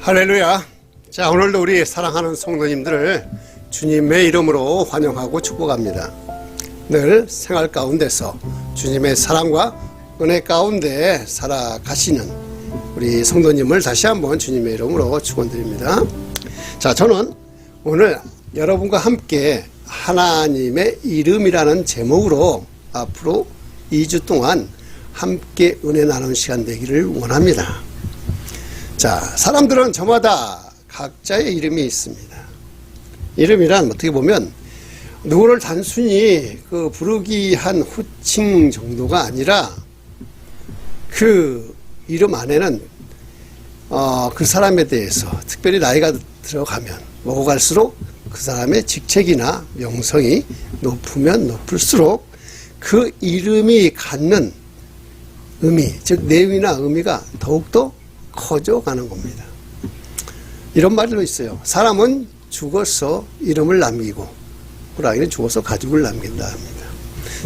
할렐루야. 자, 오늘도 우리 사랑하는 성도님들을 주님의 이름으로 환영하고 축복합니다. 늘 생활 가운데서 주님의 사랑과 은혜 가운데 살아가시는 우리 성도님을 다시 한번 주님의 이름으로 축원드립니다. 자, 저는 오늘 여러분과 함께 하나님의 이름이라는 제목으로 앞으로 2주 동안 함께 은혜 나누는 시간 되기를 원합니다. 자, 사람들은 저마다 각자의 이름이 있습니다. 이름이란 어떻게 보면 누구를 단순히 부르기 한 호칭 정도가 아니라 그 이름 안에는 그 사람에 대해서 특별히 나이가 들어가면 먹어갈수록 그 사람의 직책이나 명성이 높으면 높을수록 그 이름이 갖는 의미, 즉 내용이나 의미가 더욱더 커져가는 겁니다. 이런 말도 있어요. 사람은 죽어서 이름을 남기고 호랑이는 죽어서 가죽을 남긴다 합니다.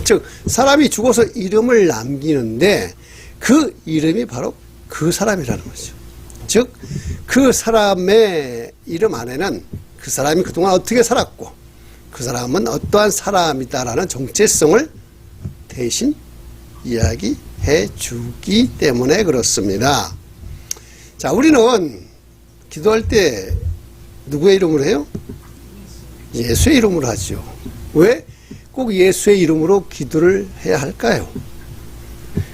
즉 사람이 죽어서 이름을 남기는데 그 이름이 바로 그 사람이라는 거죠. 즉 그 사람의 이름 안에는 그 사람이 그동안 어떻게 살았고 그 사람은 어떠한 사람이다라는 정체성을 대신 이야기해 주기 때문에 그렇습니다. 자, 우리는 기도할 때 누구의 이름으로 해요? 예수의 이름으로 하죠. 왜 꼭 예수의 이름으로 기도를 해야 할까요?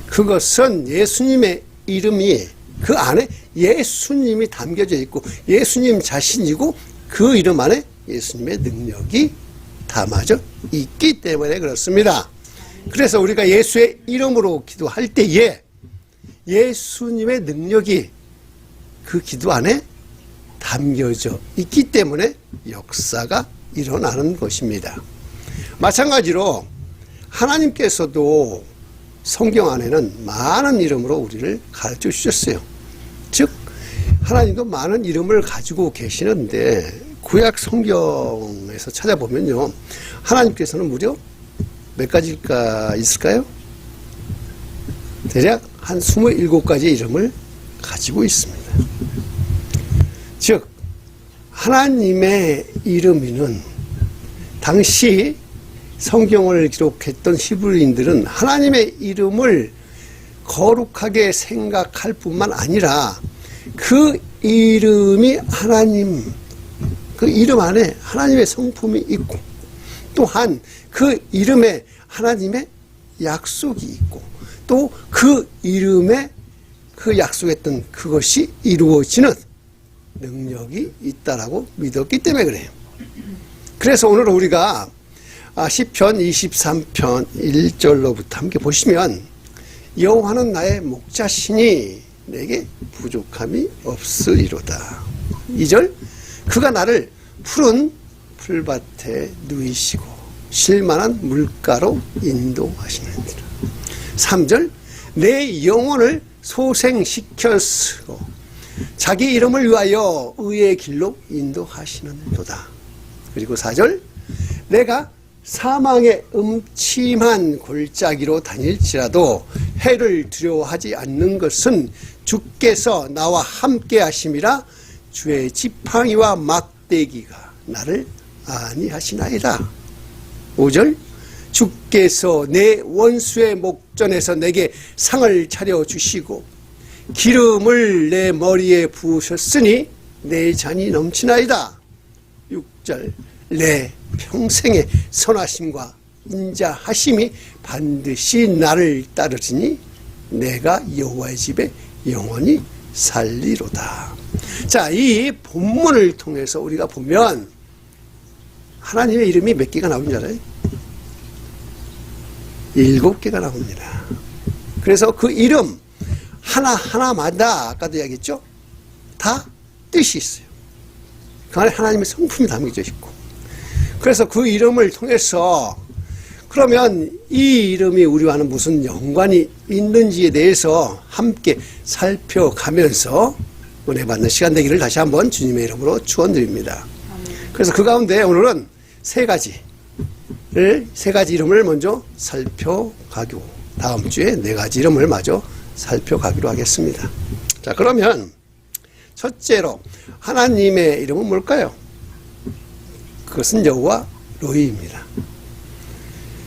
그것은 예수님의 이름이 그 안에 예수님이 담겨져 있고 예수님 자신이고 그 이름 안에 예수님의 능력이 담아져 있기 때문에 그렇습니다. 그래서 우리가 예수의 이름으로 기도할 때에 예수님의 능력이 그 기도 안에 담겨져 있기 때문에 역사가 일어나는 것입니다. 마찬가지로 하나님께서도 성경 안에는 많은 이름으로 우리를 가르쳐 주셨어요. 즉 하나님도 많은 이름을 가지고 계시는데 구약 성경에서 찾아보면요, 하나님께서는 무려 몇 가지가 있을까요? 대략 한 27가지의 이름을 가지고 있습니다. 즉 하나님의 이름은 당시 성경을 기록했던 히브리인들은 하나님의 이름을 거룩하게 생각할 뿐만 아니라 그 이름이 하나님, 그 이름 안에 하나님의 성품이 있고 또한 그 이름에 하나님의 약속이 있고 또 그 이름에 그 약속했던 그것이 이루어지는 능력이 있다라고 믿었기 때문에 그래요. 그래서 오늘 우리가 시편 23편 1절로부터 함께 보시면 여호와는 나의 목자시니 내게 부족함이 없으리로다. 2절 그가 나를 푸른 풀밭에 누이시고 쉴만한 물가로 인도하시느니라. 3절 내 영혼을 소생시켰으고 자기 이름을 위하여 의의 길로 인도하시는도다. 그리고 4절 내가 사망의 음침한 골짜기로 다닐지라도 해를 두려워하지 않는 것은 주께서 나와 함께 하심이라. 주의 지팡이와 막대기가 나를 안위하시나이다. 5절 주께서 내 원수의 목전에서 내게 상을 차려주시고 기름을 내 머리에 부으셨으니 내 잔이 넘치나이다. 6절 내 평생의 선하심과 인자하심이 반드시 나를 따르시니 내가 여호와의 집에 영원히 살리로다. 자, 이 본문을 통해서 우리가 보면 하나님의 이름이 몇 개가 나오는 줄 알아요? 7개가 나옵니다. 그래서 그 이름 하나하나마다 아까도 이야기했죠? 다 뜻이 있어요. 그 안에 하나님의 성품이 담겨져 있고 그래서 그 이름을 통해서 그러면 이 이름이 우리와는 무슨 연관이 있는지에 대해서 함께 살펴가면서 은혜 받는 시간 되기를 다시 한번 주님의 이름으로 축원드립니다. 그래서 그 가운데 오늘은 세 가지 이름을 먼저 살펴가고 다음 주에 4가지 이름을 마저 살펴가기로 하겠습니다. 자, 그러면 첫째로 하나님의 이름은 뭘까요? 그것은 여호와 로이입니다.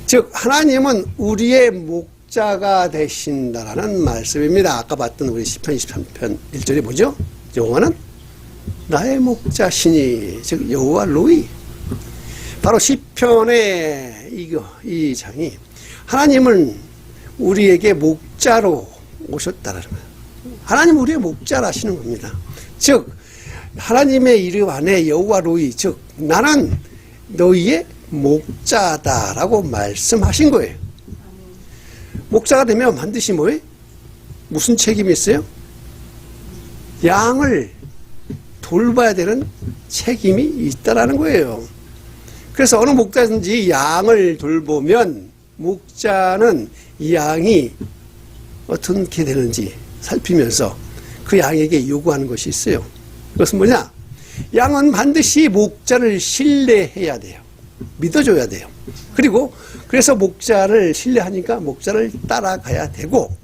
즉 하나님은 우리의 목자가 되신다라는 말씀입니다. 아까 봤던 우리 시편 23편 1절이 뭐죠? 여호와는 나의 목자시니, 즉 여호와 로이. 바로 시편의 이 장이 하나님은 우리에게 목자로 오셨다라는 거예요. 하나님은 우리의 목자라시는 겁니다. 즉 하나님의 이름 안에 여호와 로이, 즉 나는 너희의 목자다라고 말씀하신 거예요. 목자가 되면 반드시 뭐예요? 무슨 책임이 있어요? 양을 돌봐야 되는 책임이 있다라는 거예요. 그래서 어느 목자든지 양을 돌보면 목자는 이 양이 어떻게 되는지 살피면서 그 양에게 요구하는 것이 있어요. 그것은 뭐냐? 양은 반드시 목자를 신뢰해야 돼요. 믿어줘야 돼요. 그리고 그래서 목자를 신뢰하니까 목자를 따라가야 되고,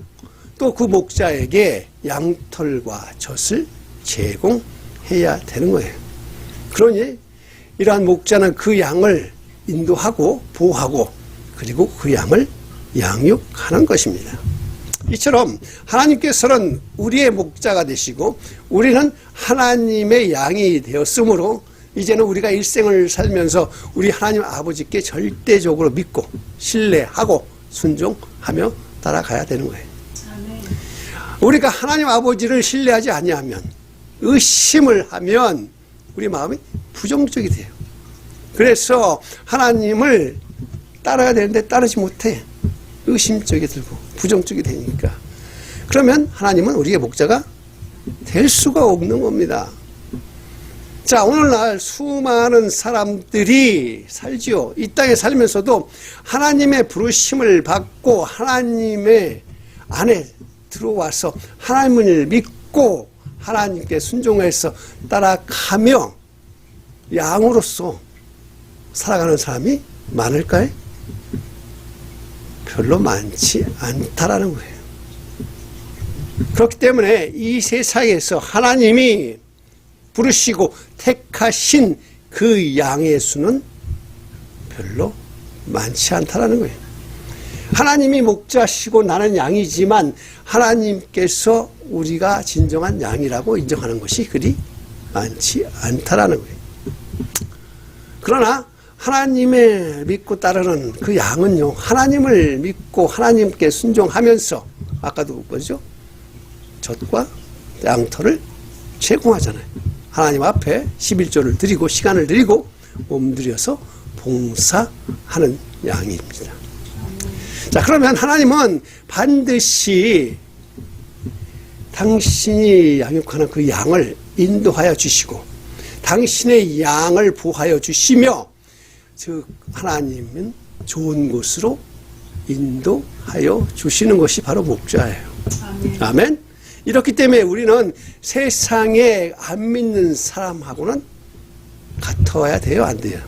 또 그 목자에게 양털과 젖을 제공해야 되는 거예요. 그러니 이러한 목자는 그 양을 인도하고 보호하고 그리고 그 양을 양육하는 것입니다. 이처럼 하나님께서는 우리의 목자가 되시고 우리는 하나님의 양이 되었으므로 이제는 우리가 일생을 살면서 우리 하나님 아버지께 절대적으로 믿고 신뢰하고 순종하며 따라가야 되는 거예요. 우리가 하나님 아버지를 신뢰하지 아니하면, 의심을 하면 우리 마음이 부정적이 돼요. 그래서 하나님을 따라야 되는데 따르지 못해. 의심적이 들고 부정적이 되니까. 그러면 하나님은 우리의 목자가 될 수가 없는 겁니다. 자, 오늘날 수많은 사람들이 살지요. 이 땅에 살면서도 하나님의 부르심을 받고 하나님의 안에 들어와서 하나님을 믿고 하나님께 순종해서 따라가며 양으로서 살아가는 사람이 많을까요? 별로 많지 않다라는 거예요. 그렇기 때문에 이 세상에서 하나님이 부르시고 택하신 그 양의 수는 별로 많지 않다라는 거예요. 하나님이 목자시고 나는 양이지만 하나님께서 우리가 진정한 양이라고 인정하는 것이 그리 많지 않다라는 거예요. 그러나 하나님을 믿고 따르는 그 양은요, 하나님을 믿고 하나님께 순종하면서 아까도 뭐죠? 젖과 양털을 제공하잖아요. 하나님 앞에 11조를 드리고 시간을 드리고 몸들여서 봉사하는 양입니다. 자, 그러면 하나님은 반드시 당신이 양육하는 그 양을 인도하여 주시고 당신의 양을 보호하여 주시며, 즉 하나님은 좋은 곳으로 인도하여 주시는 것이 바로 목자예요. 아멘. 아멘. 이렇기 때문에 우리는 세상에 안 믿는 사람하고는 같아야 돼요, 안 돼요?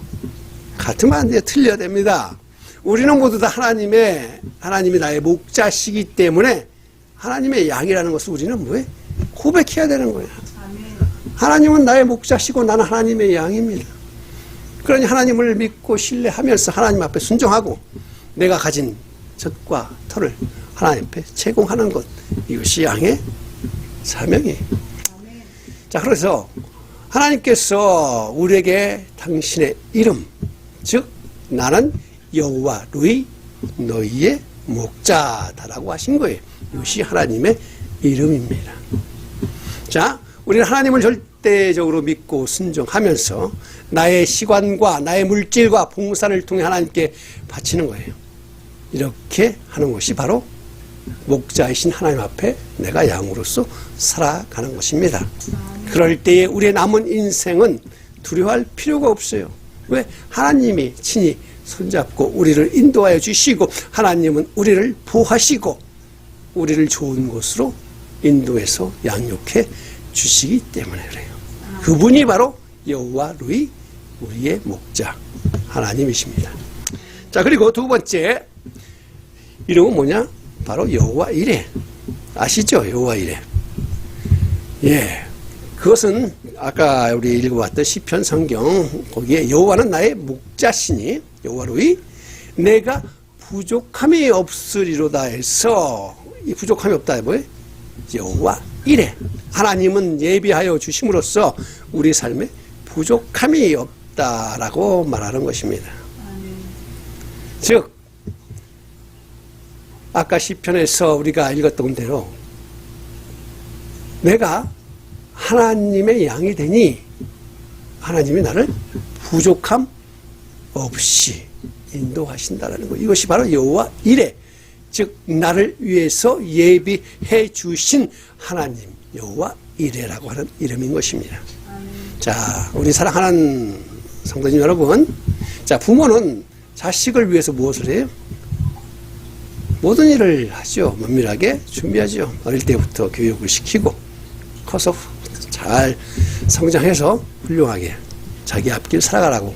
같으면 안 돼요. 틀려야 됩니다. 우리는 모두 다 하나님이 나의 목자시기 때문에 하나님의 양이라는 것을 우리는 뭐해? 고백해야 되는 거예요. 하나님은 나의 목자시고 나는 하나님의 양입니다. 그러니 하나님을 믿고 신뢰하면서 하나님 앞에 순종하고 내가 가진 젖과 털을 하나님 앞에 제공하는 것, 이것이 양의 사명이에요. 자, 그래서 하나님께서 우리에게 당신의 이름, 즉 나는 여호와 루이 너희의 목자다라고 하신 거예요. 이것이 하나님의 이름입니다. 자, 우리는 하나님을 절대적으로 믿고 순종하면서 나의 시간과 나의 물질과 봉사를 통해 하나님께 바치는 거예요. 이렇게 하는 것이 바로 목자이신 하나님 앞에 내가 양으로서 살아가는 것입니다. 그럴 때에 우리의 남은 인생은 두려워할 필요가 없어요. 왜? 하나님이 친히 손잡고 우리를 인도하여 주시고 하나님은 우리를 보호하시고 우리를 좋은 곳으로 인도해서 양육해 주시기 때문에 그래요. 그분이 바로 여호와 루이, 우리의 목자 하나님이십니다. 자, 그리고 두 번째 이름은 뭐냐? 바로 여호와 이레. 아시죠? 여호와 이레. 예, 그것은 아까 우리 읽어봤던 시편 성경 거기에 여호와는 나의 목자시니 여호와로이 내가 부족함이 없으리로다 해서 이 부족함이 없다 뭐예요? 여호와 이래 하나님은 예비하여 주심으로써 우리 삶에 부족함이 없다라고 말하는 것입니다. 즉 아까 시편에서 우리가 읽었던 대로 내가 하나님의 양이 되니 하나님이 나를 부족함 없이 인도하신다라는 거. 이것이 바로 여호와 이레, 즉 나를 위해서 예비해 주신 하나님 여호와 이레라고 하는 이름인 것입니다. 자, 우리 사랑하는 성도님 여러분, 자, 부모는 자식을 위해서 무엇을 해요? 모든 일을 하죠. 면밀하게 준비하죠. 어릴 때부터 교육을 시키고 커서 잘 성장해서 훌륭하게 자기 앞길 살아가라고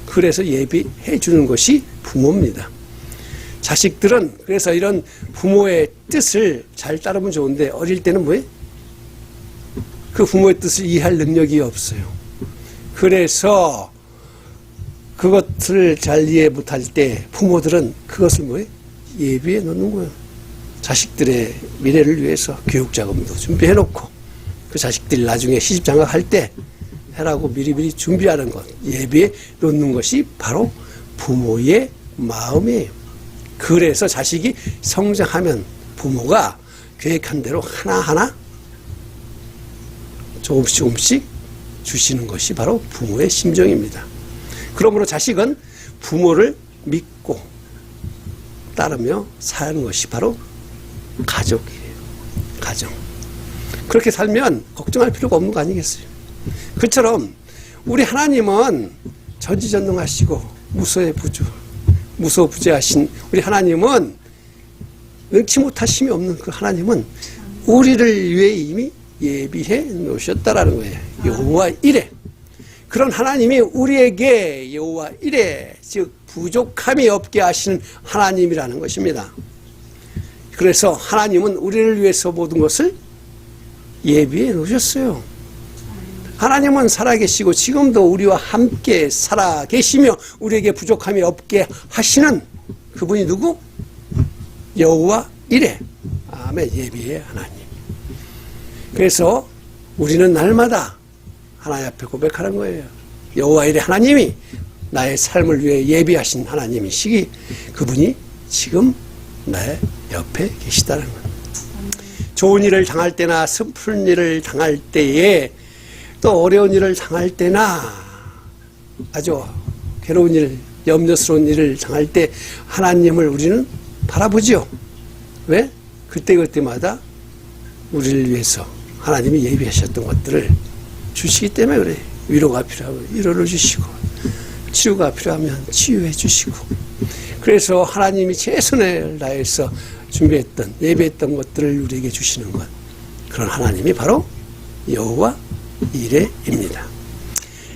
그래서 예비해 주는 것이 부모입니다. 자식들은 그래서 이런 부모의 뜻을 잘 따르면 좋은데 어릴 때는 뭐예요? 그 부모의 뜻을 이해할 능력이 없어요. 그래서 그것을 잘 이해 못할 때 부모들은 그것을 뭐예요? 예비해 놓는 거예요. 자식들의 미래를 위해서 교육 자금도 준비해 놓고 그 자식들이 나중에 시집장가할 때 해라고 미리미리 준비하는 것, 예비해 놓는 것이 바로 부모의 마음이에요. 그래서 자식이 성장하면 부모가 계획한 대로 하나하나 조금씩 주시는 것이 바로 부모의 심정입니다. 그러므로 자식은 부모를 믿고 따르며 사는 것이 바로 가족이에요. 가정. 그렇게 살면 걱정할 필요가 없는 거 아니겠어요? 그처럼 우리 하나님은 전지전능하시고 무소부재하신 우리 하나님은 능치 못하심이 없는 그 하나님은 우리를 위해 이미 예비해 놓으셨다라는 거예요. 여호와 이레. 그런 하나님이 우리에게 여호와 이레, 즉 부족함이 없게 하시는 하나님이라는 것입니다. 그래서 하나님은 우리를 위해서 모든 것을 예비해 놓으셨어요. 하나님은 살아계시고 지금도 우리와 함께 살아계시며 우리에게 부족함이 없게 하시는 그분이 누구? 여호와 이레. 아멘. 예비의 하나님. 그래서 우리는 날마다 하나님 앞에 고백하는 거예요. 여호와 이레 하나님이 나의 삶을 위해 예비하신 하나님이시기 그분이 지금 나의 옆에 계시다는 것. 좋은 일을 당할 때나 슬픈 일을 당할 때에 또 어려운 일을 당할 때나 아주 괴로운 일, 염려스러운 일을 당할 때 하나님을 우리는 바라보죠. 왜? 그때마다 우리를 위해서 하나님이 예비하셨던 것들을 주시기 때문에 그래요. 위로가 필요하면 위로를 주시고 치유가 필요하면 치유해 주시고 그래서 하나님이 최선을 다해서 준비했던 예비했던 것들을 우리에게 주시는 것, 그런 하나님이 바로 여호와 이레입니다.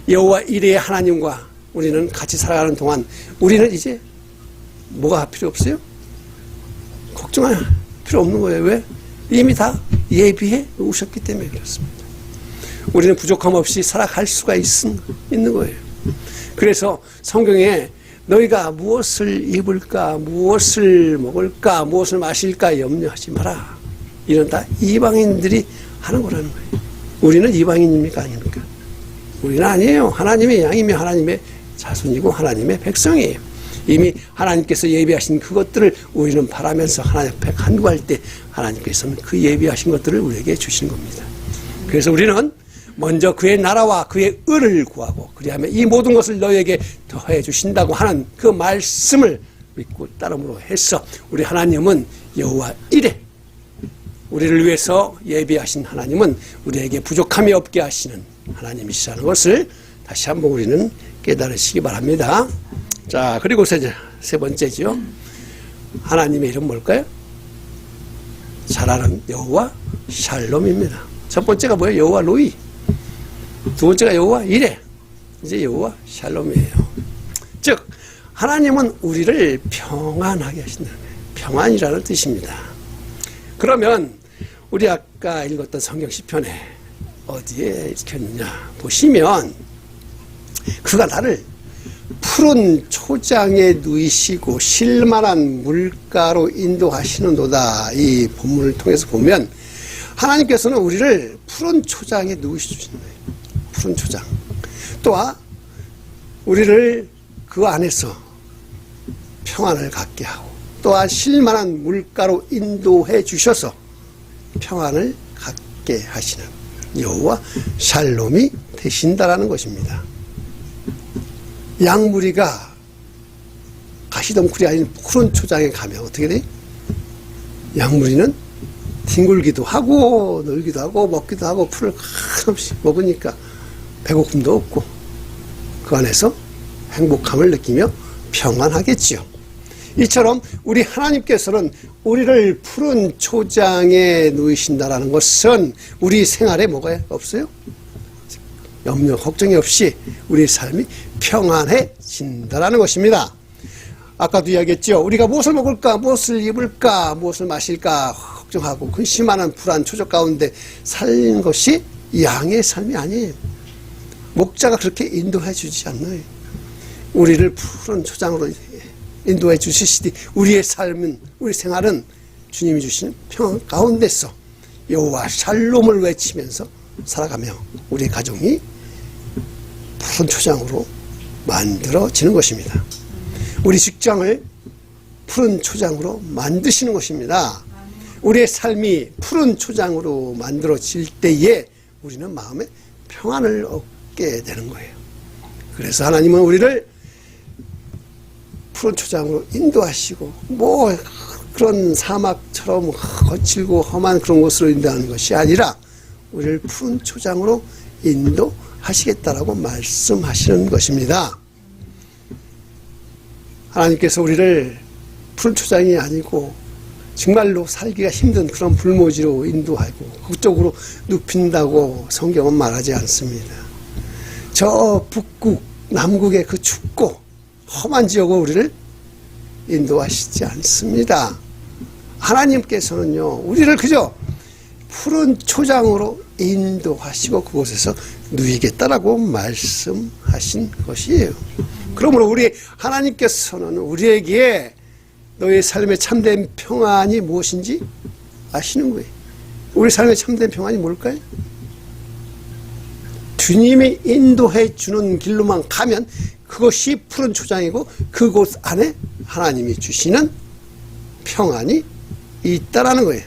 여호와 이레의 하나님과 우리는 같이 살아가는 동안 우리는 이제 뭐가 필요 없어요? 걱정할 필요 없는 거예요. 왜? 이미 다 예비해 오셨기 때문에 그렇습니다. 우리는 부족함 없이 살아갈 수가 있는 거예요. 그래서 성경에 너희가 무엇을 입을까, 무엇을 먹을까, 무엇을 마실까 염려하지 마라. 이런 다 이방인들이 하는 거라는 거예요. 우리는 이방인입니까? 아닙니까? 우리는 아니에요. 하나님의 양이며 하나님의 자손이고 하나님의 백성이에요. 이미 하나님께서 예비하신 그것들을 우리는 바라면서 하나님 앞에 간구할 때 하나님께서는 그 예비하신 것들을 우리에게 주신 겁니다. 그래서 우리는 먼저 그의 나라와 그의 의를 구하고 그리하면 이 모든 것을 너희에게 더해 주신다고 하는 그 말씀을 믿고 따름으로 해서 우리 하나님은 여호와 이레, 우리를 위해서 예비하신 하나님은 우리에게 부족함이 없게 하시는 하나님이시라는 것을 다시 한번 우리는 깨달으시기 바랍니다. 자, 그리고 세 번째죠. 하나님의 이름 뭘까요? 잘 아는 여호와 샬롬입니다. 첫 번째가 뭐예요? 여호와 로이. 두 번째가 여호와 이레. 이제 여호와 샬롬이에요. 즉 하나님은 우리를 평안하게 하신다는 거예요. 평안이라는 뜻입니다. 그러면 우리 아까 읽었던 성경 시편에 어디에 익혔느냐 보시면 그가 나를 푸른 초장에 누이시고 쉴만한 물가로 인도하시는도다. 이 본문을 통해서 보면 하나님께서는 우리를 푸른 초장에 누이시는 거예요. 푸른 초장. 또한 우리를 그 안에서 평안을 갖게 하고 또한 쉴만한 물가로 인도해 주셔서 평안을 갖게 하시는 여호와 샬롬이 되신다라는 것입니다. 양무리가 가시덩굴이 아닌 푸른 초장에 가면 어떻게 돼? 양무리는 뒹굴기도 하고 놀기도 하고 먹기도 하고 풀을 한없이 먹으니까 배고픔도 없고 그 안에서 행복함을 느끼며 평안하겠지요. 이처럼 우리 하나님께서는 우리를 푸른 초장에 누이신다라는 것은 우리 생활에 뭐가 없어요? 염려 걱정이 없이 우리 삶이 평안해진다라는 것입니다. 아까도 이야기했죠. 우리가 무엇을 먹을까 무엇을 입을까 무엇을 마실까 걱정하고 근심하는 불안 초조 가운데 살는 것이 양의 삶이 아니에요. 목자가 그렇게 인도해 주지 않나요? 우리를 푸른 초장으로 인도해 주시시니 우리의 삶은 우리 생활은 주님이 주신 평안 가운데서 여호와 샬롬을 외치면서 살아가며 우리 가정이 푸른 초장으로 만들어지는 것입니다. 우리 직장을 푸른 초장으로 만드시는 것입니다. 우리의 삶이 푸른 초장으로 만들어질 때에 우리는 마음에 평안을 얻게 되는 거예요. 그래서 하나님은 우리를 푸른 초장으로 인도하시고 뭐 그런 사막처럼 거칠고 험한 그런 곳으로 인도하는 것이 아니라 우리를 푸른 초장으로 인도하시겠다라고 말씀하시는 것입니다. 하나님께서 우리를 푸른 초장이 아니고 정말로 살기가 힘든 그런 불모지로 인도하고 그쪽으로 눕힌다고 성경은 말하지 않습니다. 저 북극, 남극의 그 춥고 험한 지역으로 우리를 인도하시지 않습니다. 하나님께서는요, 우리를 그저 푸른 초장으로 인도하시고 그곳에서 누이겠다라고 말씀하신 것이에요. 그러므로 우리 하나님께서는 우리에게 너의 삶의 참된 평안이 무엇인지 아시는 거예요. 우리 삶의 참된 평안이 뭘까요? 주님이 인도해 주는 길로만 가면 그것이 푸른 초장이고 그곳 안에 하나님이 주시는 평안이 있다라는 거예요.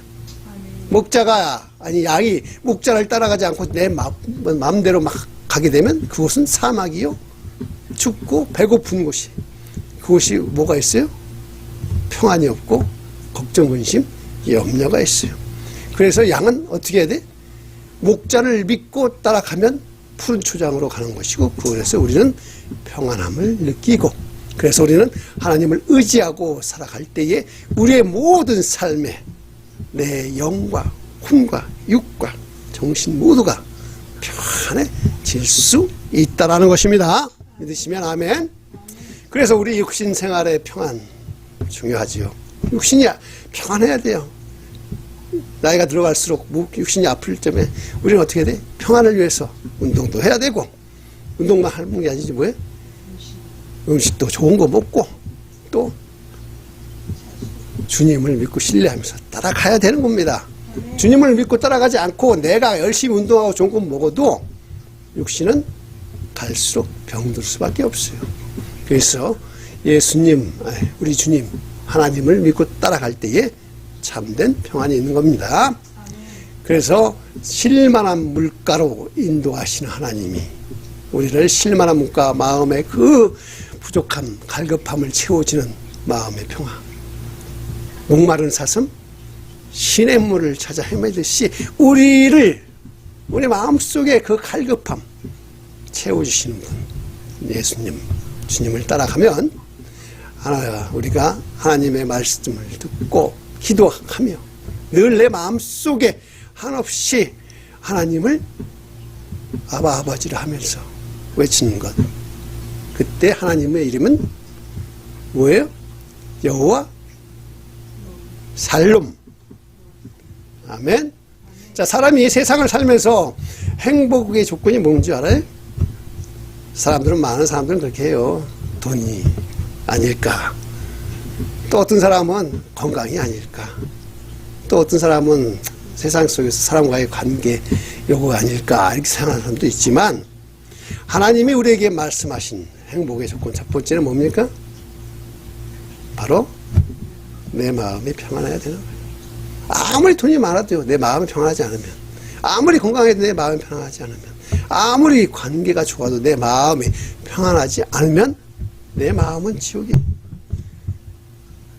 목자가 아니 양이 목자를 따라가지 않고 내 마음대로 막 가게 되면 그곳은 사막이요 춥고 배고픈 곳이 그곳이 뭐가 있어요? 평안이 없고 걱정 근심 염려가 있어요. 그래서 양은 어떻게 해야 돼? 목자를 믿고 따라가면 푸른 초장으로 가는 것이고 그곳에서 우리는 평안함을 느끼고 그래서 우리는 하나님을 의지하고 살아갈 때에 우리의 모든 삶에 내 영과 혼과 육과 정신 모두가 평안해질 수 있다라는 것입니다. 믿으시면 아멘. 그래서 우리 육신 생활의 평안 중요하지요. 육신이 평안해야 돼요. 나이가 들어갈수록 육신이 아플 때문에 우리는 어떻게 돼? 평안을 위해서 운동도 해야 되고 운동만 하는 게 아니지 뭐예요? 음식도 좋은 거 먹고 또 주님을 믿고 신뢰하면서 따라가야 되는 겁니다. 주님을 믿고 따라가지 않고 내가 열심히 운동하고 좋은 거 먹어도 육신은 갈수록 병들 수밖에 없어요. 그래서 예수님, 우리 주님 하나님을 믿고 따라갈 때에 참된 평안이 있는 겁니다. 그래서 쉴만한 물가로 인도하시는 하나님이 우리를 쉴만한 물가 마음의 그 부족함, 갈급함을 채워지는 마음의 평안 목마른 사슴 시냇물을 찾아 헤매듯이 우리 마음속에 그 갈급함 채워주시는 분 예수님 주님을 따라가면 우리가 하나님의 말씀을 듣고 기도하며 늘 내 마음속에 한없이 하나님을 아바 아버지를 하면서 외치는 것 그때 하나님의 이름은 뭐예요? 여호와 샬롬. 아멘. 자, 사람이 세상을 살면서 행복의 조건이 뭔지 알아요? 사람들은, 많은 사람들은 그렇게 해요. 돈이 아닐까. 또 어떤 사람은 건강이 아닐까. 또 어떤 사람은 세상 속에서 사람과의 관계 요구가 아닐까. 이렇게 생각하는 사람도 있지만, 하나님이 우리에게 말씀하신 행복의 조건 첫 번째는 뭡니까? 바로 내 마음이 평안해야 되는 거예요. 아무리 돈이 많아도요, 내 마음이 평안하지 않으면, 아무리 건강해도 내 마음이 평안하지 않으면, 아무리 관계가 좋아도 내 마음이 평안하지 않으면 내 마음은 지옥이.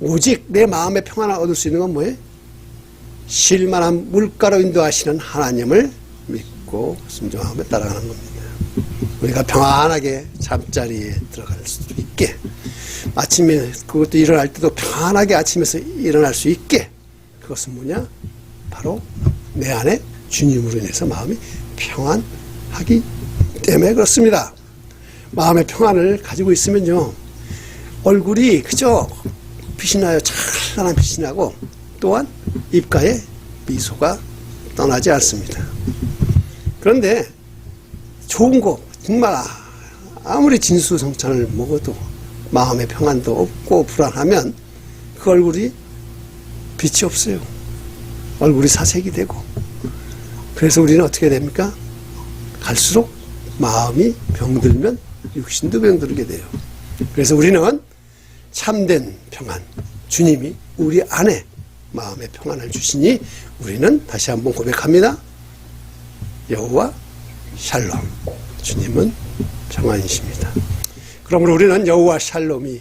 오직 내 마음의 평안을 얻을 수 있는 건 뭐예요? 쉴만한 물가로 인도하시는 하나님을 믿고 순종하며 따라가는 겁니다. 우리가 평안하게 잠자리에 들어갈 수 있게, 아침에 그것도 일어날 때도 평안하게 아침에서 일어날 수 있게, 그것은 뭐냐? 바로 내 안에 주님으로 인해서 마음이 평안하기 때문에 그렇습니다. 마음의 평안을 가지고 있으면요, 얼굴이 그저 빛이 나요. 찬란한 빛이 나고, 또한 입가에 미소가 떠나지 않습니다. 그런데 좋은 거, 정말 아무리 진수성찬을 먹어도 마음의 평안도 없고 불안하면 그 얼굴이 빛이 없어요. 얼굴이 사색이 되고. 그래서 우리는 어떻게 됩니까? 갈수록 마음이 병들면 육신도 병들게 돼요. 그래서 우리는 참된 평안, 주님이 우리 안에 마음의 평안을 주시니 우리는 다시 한번 고백합니다. 여호와 샬롬, 주님은 평안이십니다. 그러므로 우리는 여호와 샬롬이,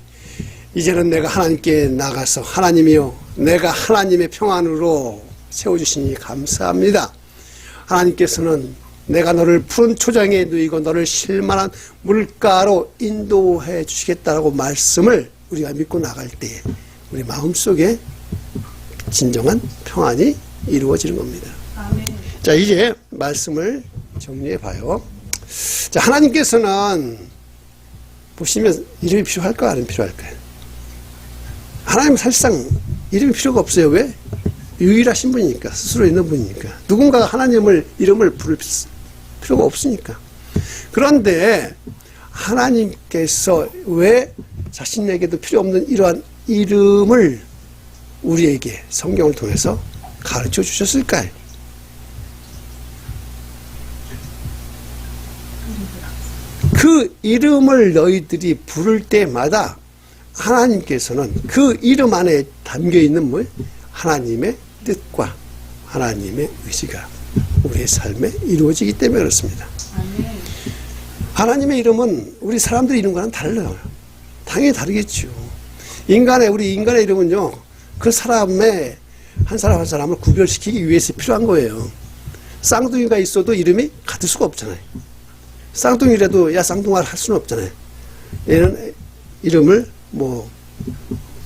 이제는 내가 하나님께 나가서 하나님이요, 내가 하나님의 평안으로 세워주시니 감사합니다. 하나님께서는 내가 너를 푸른 초장에 누이고 너를 쉴만한 물가로 인도해 주시겠다라고 말씀을 우리가 믿고 나갈 때 우리 마음속에 진정한 평안이 이루어지는 겁니다. 아멘. 자, 이제 말씀을 정리해 봐요. 자, 하나님께서는 보시면 이름이 필요할까, 안 필요할까요? 하나님은 사실상 이름이 필요가 없어요. 왜? 유일하신 분이니까, 스스로 있는 분이니까. 누군가가 하나님을 이름을 부를 필요가 없으니까. 그런데 하나님께서 왜 자신에게도 필요 없는 이러한 이름을 우리에게 성경을 통해서 가르쳐 주셨을까요? 그 이름을 너희들이 부를 때마다 하나님께서는 그 이름 안에 담겨 있는 뭐 하나님의 뜻과 하나님의 의지가 우리의 삶에 이루어지기 때문에 그렇습니다. 하나님의 이름은 우리 사람들의 이름과는 달라요. 당연히 다르겠죠. 우리 인간의 이름은요, 그 사람의 한 사람 한 사람을 구별시키기 위해서 필요한 거예요. 쌍둥이가 있어도 이름이 같을 수가 없잖아요. 쌍둥이라도 야 쌍둥아 할 수는 없잖아요. 얘는 이름을 뭐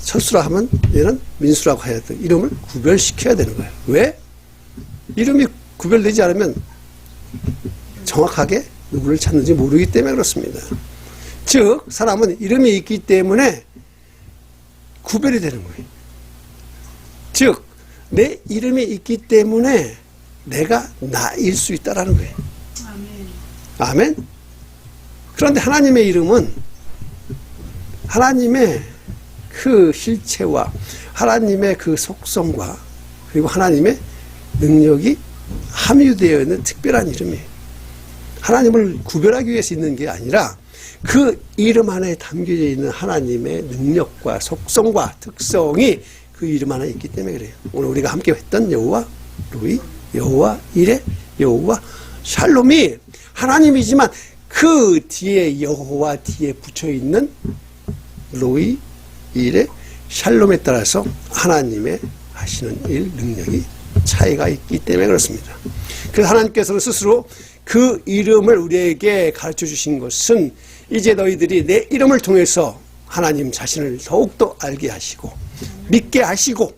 철수라 하면 얘는 민수라고 해야 돼. 이름을 구별시켜야 되는 거예요. 왜? 이름이 구별되지 않으면 정확하게 누구를 찾는지 모르기 때문에 그렇습니다. 즉 사람은 이름이 있기 때문에 구별이 되는 거예요. 즉 내 이름이 있기 때문에 내가 나일 수 있다라는 거예요. 아멘. 그런데 하나님의 이름은 하나님의 그 실체와 하나님의 그 속성과 그리고 하나님의 능력이 함유되어 있는 특별한 이름이에요. 하나님을 구별하기 위해서 있는 게 아니라 그 이름 안에 담겨져 있는 하나님의 능력과 속성과 특성이 그 이름 안에 있기 때문에 그래요. 오늘 우리가 함께 했던 여호와 루이, 여호와 이레, 여호와 샬롬이 하나님이지만 그 뒤에 여호와 뒤에 붙여있는 로이, 이레, 샬롬에 따라서 하나님의 하시는 일, 능력이 차이가 있기 때문에 그렇습니다. 그래서 하나님께서는 스스로 그 이름을 우리에게 가르쳐 주신 것은 이제 너희들이 내 이름을 통해서 하나님 자신을 더욱더 알게 하시고 믿게 하시고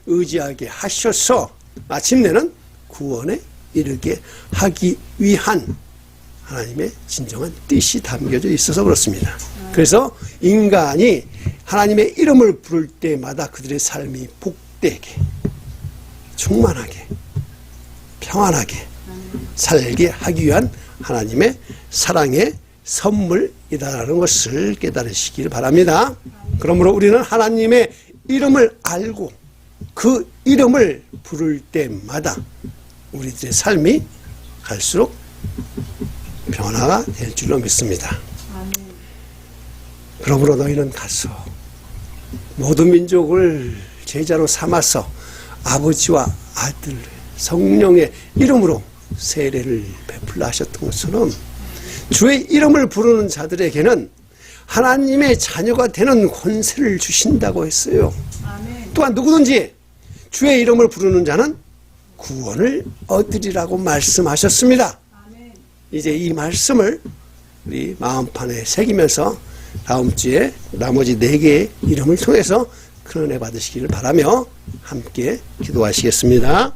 의지하게 하셔서 마침내는 구원에 이르게 하기 위한 하나님의 진정한 뜻이 담겨져 있어서 그렇습니다. 그래서 인간이 하나님의 이름을 부를 때마다 그들의 삶이 복되게, 충만하게, 평안하게, 살게 하기 위한 하나님의 사랑의 선물이다라는 것을 깨달으시길 바랍니다. 그러므로 우리는 하나님의 이름을 알고 그 이름을 부를 때마다 우리들의 삶이 갈수록 변화가 될 줄로 믿습니다. 그러므로 너희는 가서 모든 민족을 제자로 삼아서 아버지와 아들 성령의 이름으로 세례를 베풀라 하셨던 것처럼 주의 이름을 부르는 자들에게는 하나님의 자녀가 되는 권세를 주신다고 했어요. 아멘. 또한 누구든지 주의 이름을 부르는 자는 구원을 얻으리라고 말씀하셨습니다. 아멘. 이제 이 말씀을 우리 마음판에 새기면서 다음 주에 나머지 4개의 이름을 통해서 큰 은혜 받으시기를 바라며 함께 기도하시겠습니다.